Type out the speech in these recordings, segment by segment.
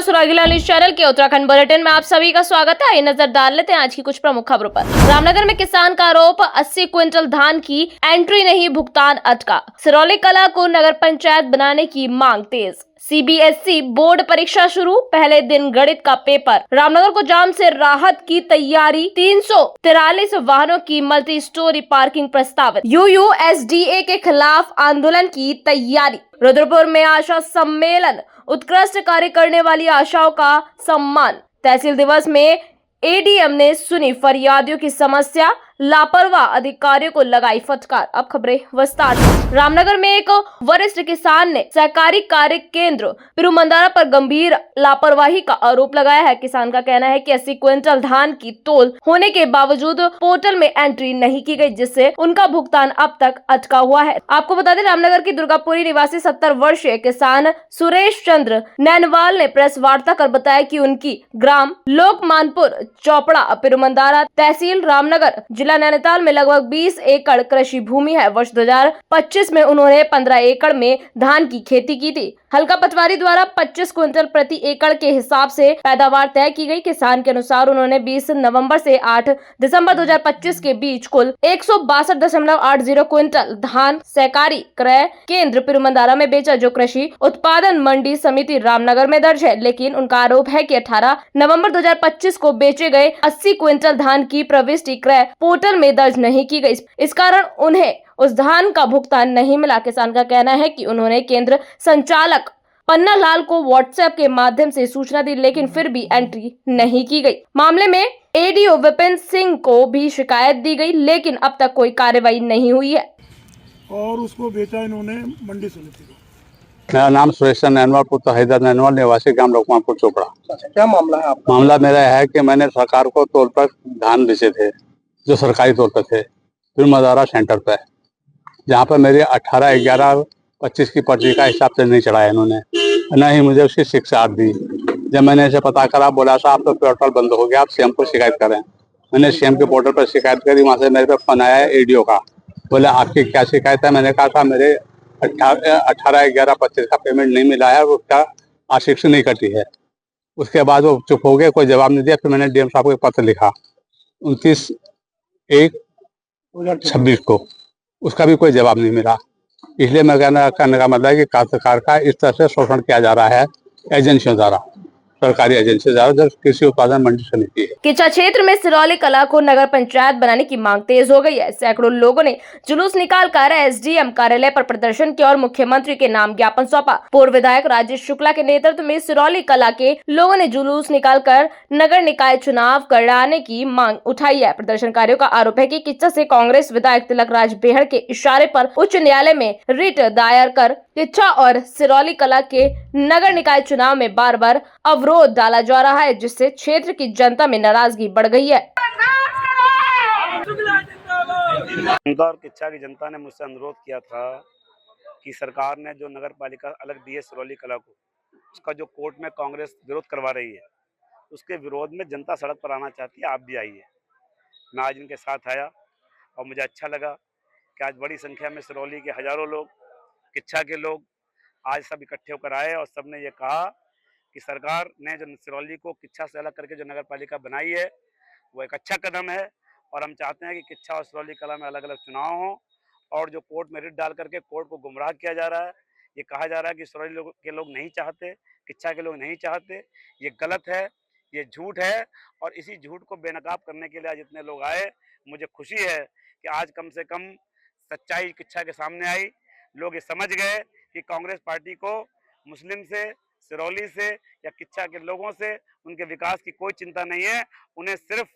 सुरागीलाल news channel के Uttarakhand bulletin में आप सभी का स्वागत है। आइए नजर डाल लेते हैं आज की कुछ प्रमुख खबरों पर। रामनगर में किसान का आरोप, 80 क्विंटल धान की एंट्री नहीं, भुगतान अटका। सिरौली कला को नगर पंचायत बनाने की मांग तेज। सीबीएसई बोर्ड परीक्षा शुरू, पहले दिन गणित का पेपर। रामनगर को जाम से राहत की तैयारी, 343 वाहनों की मल्टी स्टोरी पार्किंग प्रस्तावित। यूयूएसडीए के खिलाफ आंदोलन की तैयारी। रुद्रपुर में आशा सम्मेलन, उत्कृष्ट कार्य करने वाली आशाओं का सम्मान। तहसील दिवस में एडीएम ने सुनी फरियादियों की समस्या, लापरवाह अधिकारियों को लगाई फटकार। अब खबरें विस्तार से। रामनगर में एक वरिष्ठ किसान ने सहकारी कार्य केंद्र पिरुमंदारा पर गंभीर लापरवाही का आरोप लगाया है। किसान का कहना है कि 80 क्विंटल धान की तौल होने के बावजूद पोर्टल में एंट्री नहीं की गई, जिससे उनका भुगतान अब तक अटका हुआ है। आपको बता दें, रामनगर की दुर्गापुरी निवासी 70 वर्षीय किसान सुरेश चंद्र नैनवाल ने प्रेस वार्ता कर बताया कि उनकी ग्राम लोकमानपुर चौपड़ा पिरुमंदारा तहसील रामनगर जिला नैनीताल में लगभग 20 एकड़ कृषि भूमि है। वर्ष 2025 में उन्होंने 15 एकड़ में धान की खेती की थी। हल्का पटवारी द्वारा 25 क्विंटल प्रति एकड़ के हिसाब से पैदावार तय की गई। किसान के अनुसार उन्होंने 20 नवंबर से 8 दिसंबर 2025 के बीच कुल 162.80 क्विंटल धान सहकारी क्रय केंद्र पिरुमंदारा में बेचा, जो कृषि उत्पादन मंडी समिति रामनगर में दर्ज है। लेकिन उनका आरोप है कि 18 नवंबर 2025 को बेचे गए 80 क्विंटल धान की प्रविष्टि क्रय पोर्टल में दर्ज नहीं की गई। इस कारण उन्हें उस धान का भुगतान नहीं मिला। किसान का कहना है कि उन्होंने केंद्र संचालक पन्ना लाल को व्हाट्सएप के माध्यम से सूचना दी, लेकिन फिर भी एंट्री नहीं की गई। मामले में एडीओ विपिन सिंह को भी शिकायत दी गई, लेकिन अब तक कोई कार्रवाई नहीं हुई है। और उसको बेचा इन्होंने मंडी समिति को। मेरा नाम सुरेश नैनवाल, पुत्र हैदर नैनवाल, निवासी ग्राम लोकमानपुर चोपड़ा। अच्छा, क्या मामला है आपका? मामला मेरा है कि मैंने सरकार को तौल पर धान बेचे थे, जो सरकारी तौल पर थे, फिर मदारा सेंटर पे, जहाँ पर मेरी 18/11/25 की पर्ची का हिसाब से नहीं चढ़ाया इन्होंने, न ही मुझे उसकी शिक्षा दी। जब मैंने इसे पता करा, बोला साहब तो पोर्टल बंद हो गया, आप सीएम को शिकायत करें। मैंने सीएम के पोर्टल पर शिकायत करी। वहाँ से मेरे पे फोन आया है एडीओ का, बोले आपकी क्या शिकायत है? मैंने कहा था मेरे 18/11/25 का पेमेंट नहीं मिला है, उसका आशिक नहीं कटी है। उसके बाद वो चुप हो गए, कोई जवाब नहीं दिया। फिर मैंने डीएम साहब को पत्र लिखा 29/1/26 को, उसका भी कोई जवाब नहीं मिला। इसलिए मैं कहने का मतलब है कि काश्तकार का इस तरह से शोषण किया जा रहा है एजेंसियों द्वारा, सरकारी एजेंसी द्वारा, जो कृषि उत्पादन मंडी समिति है। किच्चा क्षेत्र में सिरौली कला को नगर पंचायत बनाने की मांग तेज हो गई है। सैकड़ों लोगों ने जुलूस निकालकर एसडीएम कार्यालय पर प्रदर्शन किया और मुख्यमंत्री के नाम ज्ञापन सौंपा। पूर्व विधायक राजेश शुक्ला के नेतृत्व में सिरौली कला के लोगों ने जुलूस निकालकर नगर निकाय चुनाव कराने की मांग उठाई है। प्रदर्शनकारियों का आरोप है कि किच्चा से कांग्रेस विधायक तिलक राज बेहड़ के इशारे पर उच्च न्यायालय में रिट दायर कर किच्चा और सिरौली कला के नगर निकाय चुनाव में बार बार अवरोध डाला जा रहा है, जिससे क्षेत्र की जनता में नाराजगी बढ़ गई है। इंदौर किच्चा की जनता ने मुझसे अनुरोध किया था कि सरकार ने जो नगर पालिका अलग दी है सिरौली कला को, उसका जो कोर्ट में कांग्रेस विरोध करवा रही है, उसके विरोध में जनता सड़क पर आना चाहती है। आप भी आइए। मैं आज इनके साथ आया और मुझे अच्छा लगा कि आज बड़ी संख्या में सिरौली के हजारों लोग, किच्चा के लोग आज सब इकट्ठे होकर आए और सबने ये कहा कि सरकार ने जो सिरौली को किच्चा से अलग करके जो नगर पालिका बनाई है, वो एक अच्छा कदम है। और हम चाहते हैं कि किच्चा और सिरौली कला में अलग अलग चुनाव हों। और जो कोर्ट में रिट डाल करके कोर्ट को गुमराह किया जा रहा है, ये कहा जा रहा है कि सिरौली के लोग नहीं चाहते, किच्चा के लोग नहीं चाहते, ये गलत है, ये झूठ है। और इसी झूठ को बेनकाब करने के लिए आज इतने लोग आए। मुझे खुशी है कि आज कम से कम सच्चाई किच्चा के सामने आई। लोग ये समझ गए कि कांग्रेस पार्टी को मुस्लिम से, सिरौली से या किच्चा के लोगों से उनके विकास की कोई चिंता नहीं है। उन्हें सिर्फ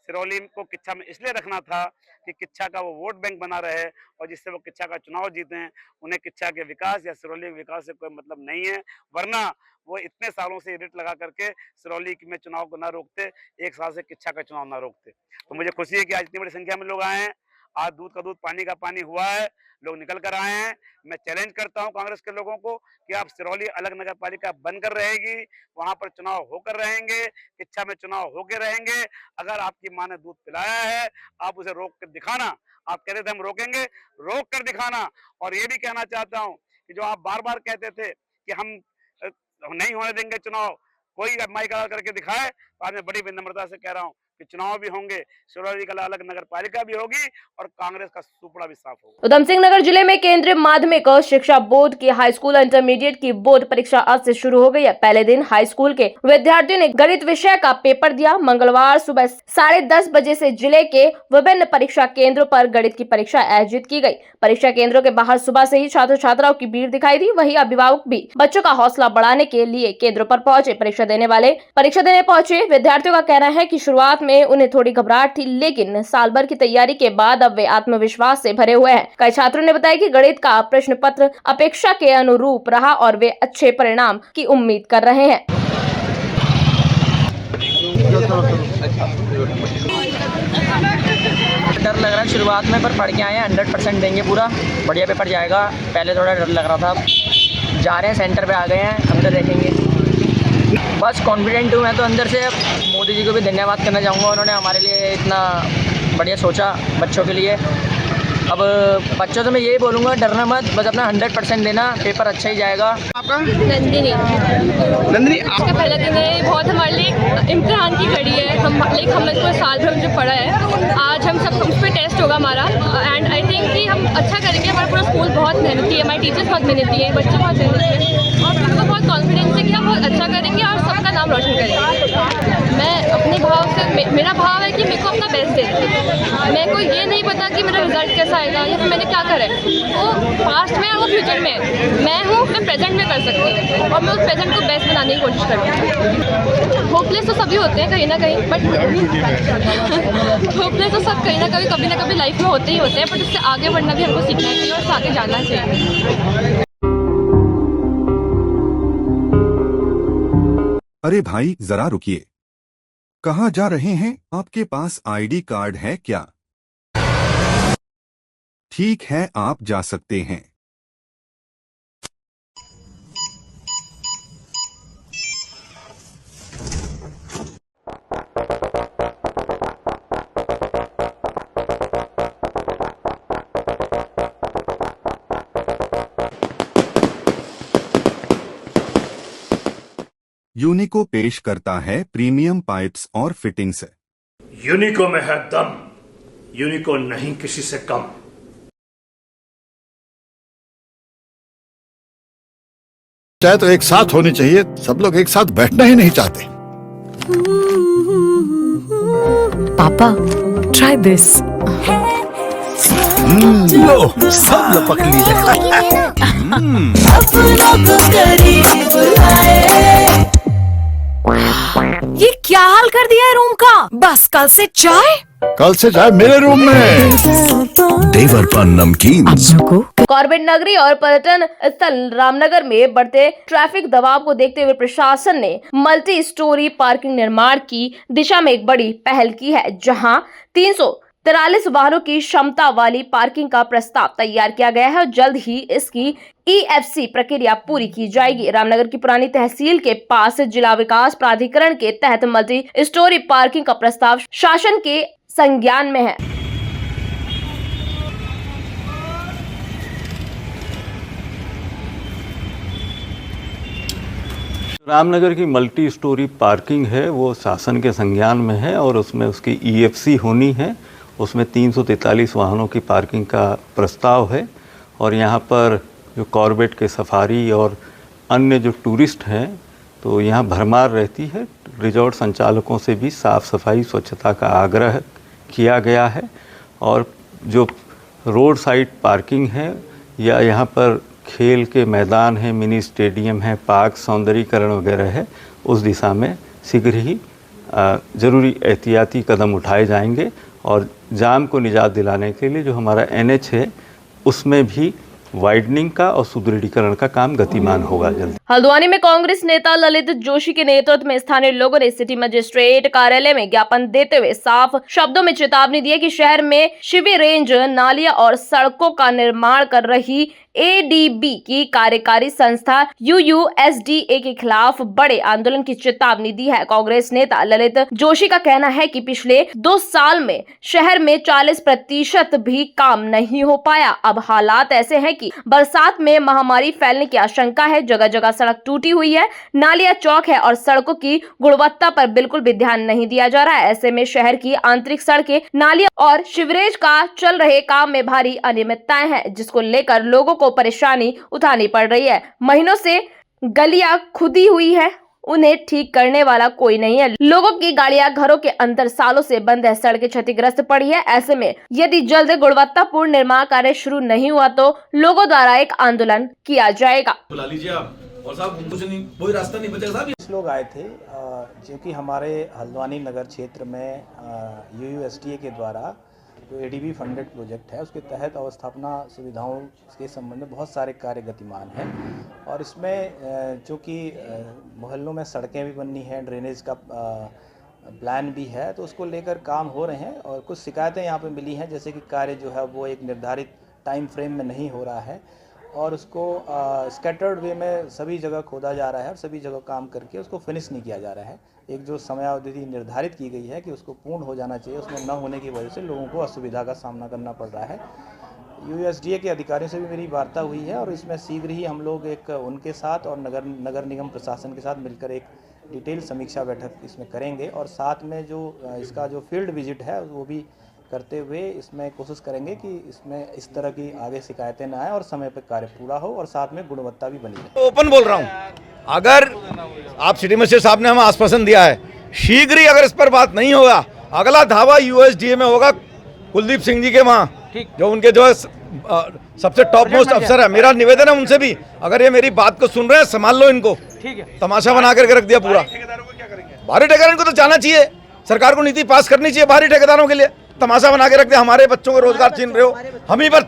सिरौली को किच्चा में इसलिए रखना था कि किच्चा का वो वोट बैंक बना रहे और जिससे वो किच्चा का चुनाव जीतें। उन्हें किच्चा के विकास या सिरौली के विकास से कोई मतलब नहीं है, वरना वो इतने सालों से रिट लगा करके सिरौली में चुनाव को ना रोकते, 1 साल से किच्चा का चुनाव ना रोकते। तो मुझे खुशी है कि आज इतनी बड़ी संख्या में लोग आए हैं। आज दूध का दूध पानी का पानी हुआ है, लोग निकल कर आए हैं। मैं चैलेंज करता हूं कांग्रेस के लोगों को कि आप सिरौली अलग नगर पालिका बनकर रहेगी, वहां पर चुनाव होकर रहेंगे, किच्चा में चुनाव होकर रहेंगे। अगर आपकी मां ने दूध पिलाया है, आप उसे रोक कर दिखाना। आप कह रहे थे हम रोकेंगे, रोक कर दिखाना। और ये भी कहना चाहता हूँ कि जो आप बार बार कहते थे कि हम नहीं होने देंगे चुनाव, कोई माइक करके दिखाए तो आज मैं बड़ी विनम्रता से कह रहा हूँ कि चुनाव भी होंगे, सिरौली कला अलग नगर पालिका भी होगी और कांग्रेस का सुपड़ा भी साफ होगा। उधम सिंह नगर जिले में केंद्रीय माध्यमिक शिक्षा बोर्ड की हाई स्कूल और इंटरमीडिएट की बोर्ड परीक्षा आज से शुरू हो गई है। पहले दिन हाई स्कूल के विद्यार्थियों ने गणित विषय का पेपर दिया। मंगलवार सुबह 10:30 बजे से जिले के विभिन्न परीक्षा केंद्रों पर गणित की परीक्षा आयोजित की गई। परीक्षा केंद्रों के बाहर सुबह से ही छात्र छात्राओं की भीड़ दिखाई दी। वहीं अभिभावक भी बच्चों का हौसला बढ़ाने के लिए केंद्रों पर पहुंचे। परीक्षा देने पहुंचे विद्यार्थियों का कहना है कि शुरुआत में उन्हें थोड़ी घबराहट थी, लेकिन साल भर की तैयारी के बाद अब वे आत्मविश्वास से भरे हुए हैं। कई छात्रों ने बताया कि गणित का प्रश्न पत्र अपेक्षा के अनुरूप रहा और वे अच्छे परिणाम की उम्मीद कर रहे हैं। डर लग रहा है शुरुआत में, पर पढ़ के आए हैं, 100% देंगे, पूरा बढ़िया पेपर जाएगा। पहले थोड़ा डर लग रहा था, जा रहे हैं, सेंटर पे आ गए हैं, अंदर देखेंगे। बस कॉन्फिडेंट हूँ मैं तो अंदर से। मोदी जी को भी धन्यवाद करना चाहूँगा, उन्होंने हमारे लिए इतना बढ़िया सोचा बच्चों के लिए। अब बच्चों से मैं यही बोलूँगा, डरना मत, बस अपना 100% देना, पेपर अच्छा ही जाएगा। आपका नंदिनी इसका पहला दिन है, बहुत हमारे लिए इम्तिहान की घड़ी है। हमने इसको साल भर जो पढ़ा है, आज हम सब उस पर टेस्ट होगा हमारा। एंड आई थिंक कि हम अच्छा करेंगे। हमारा पूरा स्कूल बहुत मेहनती है, हमारे टीचर्स बहुत मेहनती है, बच्चे बहुत मेहनती है और हमको बहुत कॉन्फिडेंस है कि हम बहुत अच्छा करेंगे और सबका नाम रोशन करेंगे। मैं अपने भाव से, मेरा भाव है कि मेरे को अपना बेस्ट देना है। मेरे को ये नहीं पता कि मेरा रिजल्ट कैसा आएगा या फिर मैंने क्या करा है। वो पास्ट में और वो फ्यूचर में मैं हूँ, मैं प्रेजेंट में कर सकती हूँ और मैं उस प्रेजेंट को बेस्ट बनाने की कोशिश करूँगी। होपलेस तो सभी होते हैं कहीं ना कहीं, बट होपलेस तो सब कभी ना कभी लाइफ में होते ही होते हैं, बट उससे आगे बढ़ना भी हमको सीखना चाहिए और उससे आगे जाना चाहिए। अरे भाई जरा रुकिए, कहाँ जा रहे हैं? आपके पास आईडी कार्ड है क्या? ठीक है, आप जा सकते हैं। यूनिको पेश करता है प्रीमियम पाइप्स और फिटिंग्स। यूनिको में है दम, यूनिको नहीं किसी से कम। चाहे तो एक साथ होनी चाहिए, सब लोग एक साथ बैठना ही नहीं चाहते। पापा, ट्राई दिस। लो, सब लपक लीजिए। ये क्या हाल कर दिया है रूम का? बस कल से चाय मेरे रूम में। देवर पर नमकीन। कॉर्बेट नगरी और पर्यटन स्थल रामनगर में बढ़ते ट्रैफिक दबाव को देखते हुए प्रशासन ने मल्टी स्टोरी पार्किंग निर्माण की दिशा में एक बड़ी पहल की है, जहां 343 वाहनों की क्षमता वाली पार्किंग का प्रस्ताव तैयार किया गया है और जल्द ही इसकी EFC प्रक्रिया पूरी की जाएगी। रामनगर की पुरानी तहसील के पास जिला विकास प्राधिकरण के तहत मल्टी स्टोरी पार्किंग का प्रस्ताव शासन के संज्ञान में है। रामनगर की मल्टी स्टोरी पार्किंग है वो शासन के संज्ञान में है और उसमें उसकी EFC होनी है। उसमें 343 वाहनों की पार्किंग का प्रस्ताव है और यहाँ पर जो कॉर्बेट के सफारी और अन्य जो टूरिस्ट हैं तो यहाँ भरमार रहती है। रिजॉर्ट संचालकों से भी साफ़ सफाई स्वच्छता का आग्रह किया गया है और जो रोड साइड पार्किंग है या यहाँ पर खेल के मैदान है, मिनी स्टेडियम है, पार्क सौंदर्यीकरण वगैरह है, उस दिशा में शीघ्र ही ज़रूरी एहतियाती कदम उठाए जाएंगे और जाम को निजात दिलाने के लिए जो हमारा NH है उसमें भी वाइडनिंग का और सुदृढ़ीकरण का काम गतिमान होगा जल्द। हल्द्वानी में कांग्रेस नेता ललित जोशी के नेतृत्व में स्थानीय लोगों ने सिटी मजिस्ट्रेट कार्यालय में ज्ञापन देते हुए साफ शब्दों में चेतावनी दी है कि शहर में शिविर रेंज, नालियां और सड़कों का निर्माण कर रही एडीबी की कार्यकारी संस्था यूयूएसडीए के खिलाफ बड़े आंदोलन की चेतावनी दी है। कांग्रेस नेता ललित जोशी का कहना है कि पिछले 2 साल में शहर में 40% भी काम नहीं हो पाया। अब हालात ऐसे हैं कि बरसात में महामारी फैलने की आशंका है। जगह जगह सड़क टूटी हुई है, नालियां चौक है और सड़कों की गुणवत्ता पर बिल्कुल भी ध्यान नहीं दिया जा रहा है। ऐसे में शहर की आंतरिक सड़कें, नालियां और सीवरेज का चल रहे काम में भारी अनियमितताएं हैं, जिसको लेकर लोगों को परेशानी उठानी पड़ रही है। महीनों से गलियां खुदी हुई है, उन्हें ठीक करने वाला कोई नहीं है। लोगों की गाड़ियां घरों के अंदर सालों से बंद है, सड़कें क्षतिग्रस्त पड़ी है। ऐसे में यदि जल्द गुणवत्तापूर्ण निर्माण कार्य शुरू नहीं हुआ तो लोगों द्वारा एक आंदोलन किया जाएगा। बुला लीजिए आप, और साहब कुछ नहीं, कोई रास्ता नहीं बचेगा साहब। कुछ लोग आए थे जो कि हमारे हल्द्वानी नगर क्षेत्र में यूयूएसडीए के द्वारा जो एडीबी फंडेड प्रोजेक्ट है उसके तहत अवस्थापना सुविधाओं के संबंध में बहुत सारे कार्य गतिमान हैं और इसमें जो कि मोहल्लों में सड़कें भी बननी हैं, ड्रेनेज का प्लान भी है, तो उसको लेकर काम हो रहे हैं। और कुछ शिकायतें यहाँ पे मिली हैं, जैसे कि कार्य जो है वो एक निर्धारित टाइम फ्रेम में नहीं हो रहा है और उसको स्कैटर्ड वे में सभी जगह खोदा जा रहा है और सभी जगह काम करके उसको फिनिश नहीं किया जा रहा है। एक जो समयावधि निर्धारित की गई है कि उसको पूर्ण हो जाना चाहिए, उसमें न होने की वजह से लोगों को असुविधा का सामना करना पड़ रहा है। यूएसडीए के अधिकारियों से भी मेरी वार्ता हुई है और इसमें शीघ्र ही हम लोग एक उनके साथ और नगर निगम प्रशासन के साथ मिलकर एक डिटेल समीक्षा बैठक इसमें करेंगे और साथ में जो इसका जो फील्ड विजिट है वो भी करते हुए इसमें कोशिश करेंगे कि इसमें इस तरह की आगे शिकायतें न आए और समय पर कार्य पूरा हो और साथ में गुणवत्ता भी बनी रहे। ओपन बोल रहा हूँ, अगर आप सिटी मजिस्ट्रेट साहब ने हमें आश्वासन दिया है, शीघ्र ही अगर इस पर बात नहीं होगा, अगला धावा यूएसडीए में होगा कुलदीप सिंह जी के वहाँ, जो उनके जो सबसे टॉप मोस्ट अफसर है। मेरा निवेदन है उनसे भी, अगर ये मेरी बात को सुन रहे हैं संभाल लो इनको। तमाशा बना करके रख दिया पूरा। बाहरी ठेकेदारों को तो जाना चाहिए, सरकार को नीति पास करनी चाहिए बाहरी ठेकेदारों के लिए। तमाशा बना के रख दिया, हमारे बच्चों को रोजगार छीन रहे हो, हम ही पर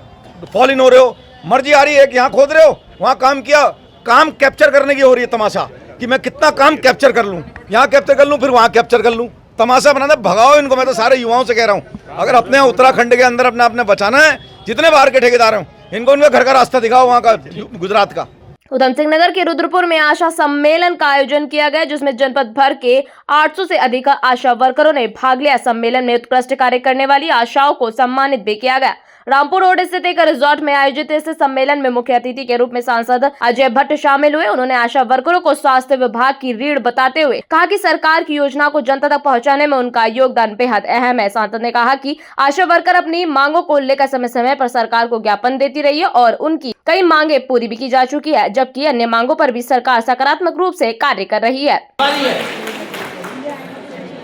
फॉल इन हो रहे हो। मर्जी आ रही है कि यहाँ खोद रहे हो, वहाँ काम किया, काम कैप्चर करने की हो रही है तमाशा कि मैं कितना काम कैप्चर कर लूँ, यहाँ कैप्चर कर लूँ फिर वहाँ कैप्चर कर लूँ। तमाशा बनाना, भगाओ इनको। मैं तो सारे युवाओं से कह रहा हूँ, अगर अपने उत्तराखंड के अंदर अपने बचाना है, जितने बाहर के ठेकेदार हैं इनको उनका घर का रास्ता दिखाओ, वहाँ का गुजरात का। उधम सिंह नगर के रुद्रपुर में आशा सम्मेलन का आयोजन किया गया, जिसमें जनपद भर के 800 से अधिक आशा वर्करों ने भाग लिया। सम्मेलन में उत्कृष्ट कार्य करने वाली आशाओं को सम्मानित भी किया गया। रामपुर रोड स्थित एक रिजॉर्ट में आयोजित इस सम्मेलन में मुख्य अतिथि के रूप में सांसद अजय भट्ट शामिल हुए। उन्होंने आशा वर्करों को स्वास्थ्य विभाग की रीढ़ बताते हुए कहा कि सरकार की योजना को जनता तक पहुंचाने में उनका योगदान बेहद अहम है। सांसद ने कहा कि आशा वर्कर अपनी मांगों को लेकर समय समय पर सरकार को ज्ञापन देती रही है और उनकी कई मांगे पूरी भी की जा चुकी है, जबकि अन्य मांगों पर भी सरकार सकारात्मक रूप से कार्य कर रही है।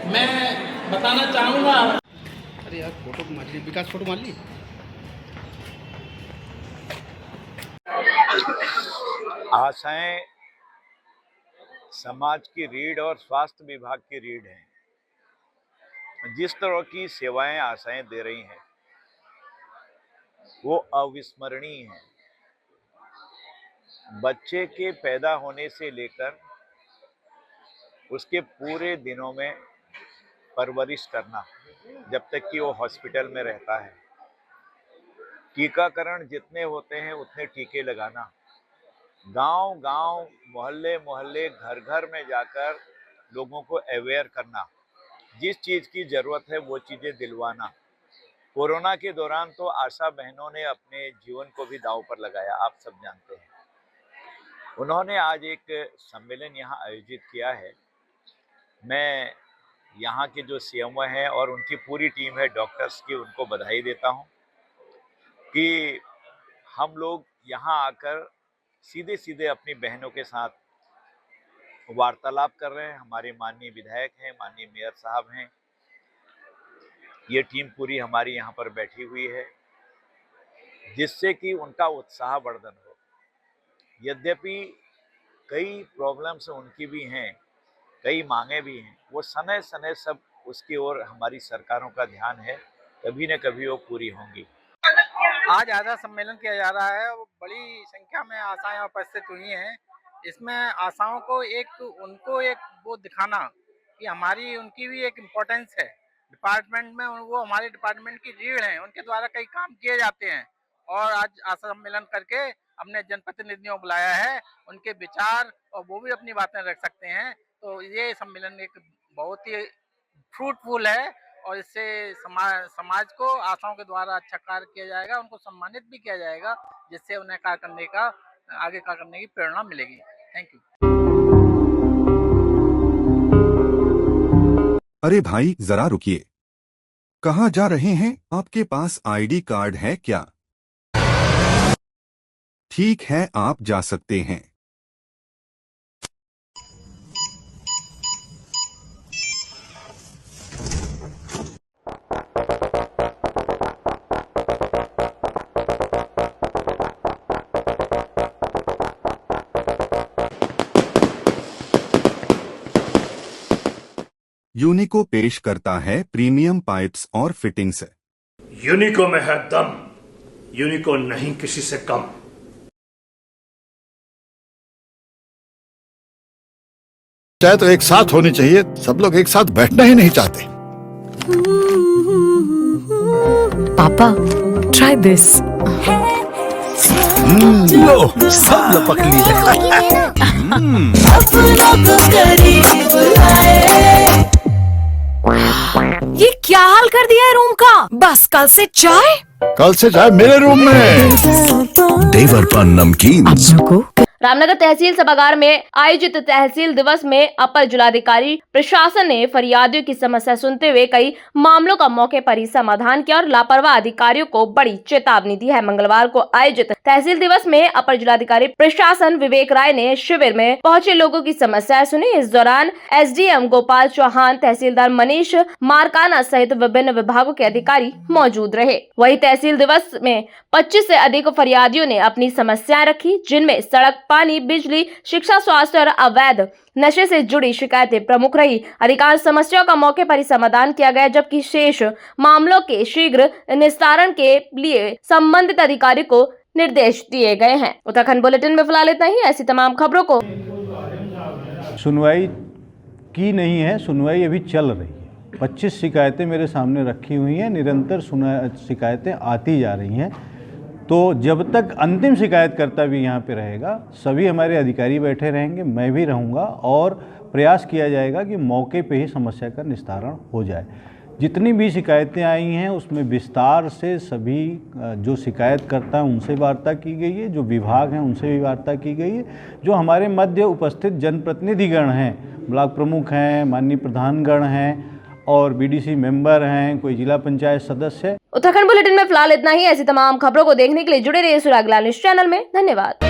मैं बताना चाहूँगा, अरे यार फोटो मार ली, विकास फोटो मार ली। आशाएं समाज की रीढ़ और स्वास्थ्य विभाग की रीढ़ हैं। जिस तरह की सेवाएं आशाएं दे रही हैं वो अविस्मरणीय हैं। बच्चे के पैदा होने से लेकर उसके पूरे दिनों में परवरिश करना, जब तक कि वो हॉस्पिटल में रहता है, टीकाकरण जितने होते हैं उतने टीके लगाना, गांव-गांव, मोहल्ले-मोहल्ले, घर-घर में जाकर लोगों को अवेयर करना, जिस चीज़ की ज़रूरत है वो चीज़ें दिलवाना। कोरोना के दौरान तो आशा बहनों ने अपने जीवन को भी दांव पर लगाया, आप सब जानते हैं। उन्होंने आज एक सम्मेलन यहाँ आयोजित किया है। मैं यहाँ के जो सीएमओ हैं और उनकी पूरी टीम है डॉक्टर्स की, उनको बधाई देता हूँ कि हम लोग यहाँ आकर सीधे सीधे अपनी बहनों के साथ वार्तालाप कर रहे हैं। हमारे माननीय विधायक हैं, माननीय मेयर साहब हैं, ये टीम पूरी हमारी यहाँ पर बैठी हुई है, जिससे कि उनका उत्साह वर्धन हो। यद्यपि कई प्रॉब्लम्स उनकी भी हैं, कई मांगे भी हैं, वो समय समय सब उसकी ओर हमारी सरकारों का ध्यान है, कभी न कभी वो पूरी होंगी। आज आशा सम्मेलन किया जा रहा है, बड़ी संख्या में आशाएं उपस्थित हुई हैं। इसमें आशाओं को उनको एक वो दिखाना कि हमारी उनकी भी एक इम्पोर्टेंस है डिपार्टमेंट में, वो हमारे डिपार्टमेंट की रीढ़ हैं, उनके द्वारा कई काम किए जाते हैं और आज आशा सम्मेलन करके अपने जनप्रतिनिधियों को बुलाया है, उनके विचार और वो भी अपनी बातें रख सकते हैं। तो ये सम्मेलन एक बहुत ही फ्रूटफुल है और इससे समाज को आशाओं के द्वारा अच्छा कार्य किया जाएगा, उनको सम्मानित भी किया जाएगा, जिससे उन्हें आगे कार्य करने की प्रेरणा मिलेगी। Thank you. अरे भाई जरा रुकिए, कहाँ जा रहे हैं? आपके पास आईडी कार्ड है क्या? ठीक है, आप जा सकते हैं। यूनिको पेश करता है प्रीमियम पाइप्स और फिटिंग्स। यूनिको में है दम, यूनिको नहीं किसी से कम। चाहे तो एक साथ होनी चाहिए, सब लोग एक साथ बैठना ही नहीं चाहते। पापा ट्राई दिस। लो सब लपक लिए। ये क्या हाल कर दिया है रूम का? बस कल से चाय मेरे रूम में। देवर पान नमकीन। रामनगर तहसील सभागार में आयोजित तहसील दिवस में अपर जिलाधिकारी प्रशासन ने फरियादियों की समस्या सुनते हुए कई मामलों का मौके पर ही समाधान किया और लापरवाह अधिकारियों को बड़ी चेतावनी दी है। मंगलवार को आयोजित तहसील दिवस में अपर जिलाधिकारी प्रशासन विवेक राय ने शिविर में पहुंचे लोगों की समस्याएं सुनी। इस दौरान एसडीएम गोपाल चौहान, तहसीलदार मनीष मारकाना सहित विभिन्न विभागों के अधिकारी मौजूद रहे। वहीं तहसील दिवस में 25 से अधिक फरियादियों ने अपनी समस्याएं रखी, जिनमें सड़क, पानी, बिजली, शिक्षा, स्वास्थ्य और अवैध नशे से जुड़ी शिकायतें प्रमुख रही। अधिकांश समस्याओं का मौके पर ही समाधान किया गया, जबकि शेष मामलों के शीघ्र निस्तारण के लिए संबंधित अधिकारी को निर्देश दिए गए हैं। उत्तराखंड बुलेटिन में फिलहाल इतना ही। ऐसी तमाम खबरों को सुनवाई की नहीं है, सुनवाई अभी चल रही है। 25 शिकायतें मेरे सामने रखी हुई हैं, निरंतर शिकायतें आती जा रही हैं। तो जब तक अंतिम शिकायतकर्ता भी यहाँ पे रहेगा, सभी हमारे अधिकारी बैठे रहेंगे, मैं भी रहूँगा और प्रयास किया जाएगा कि मौके पे ही समस्या का निस्तारण हो जाए। जितनी भी शिकायतें आई हैं उसमें विस्तार से सभी जो शिकायतकर्ता हैं उनसे वार्ता की गई है, जो विभाग हैं उनसे भी वार्ता की गई है, जो हमारे मध्य उपस्थित जनप्रतिनिधिगण हैं, ब्लॉक प्रमुख हैं, माननीय प्रधानगण हैं और बीडीसी मेंबर हैं, कोई जिला पंचायत सदस्य है। उत्तराखंड बुलेटिन में फिलहाल इतना ही। ऐसी तमाम खबरों को देखने के लिए जुड़े रहिए सुराग लाल न्यूज़ चैनल में। धन्यवाद।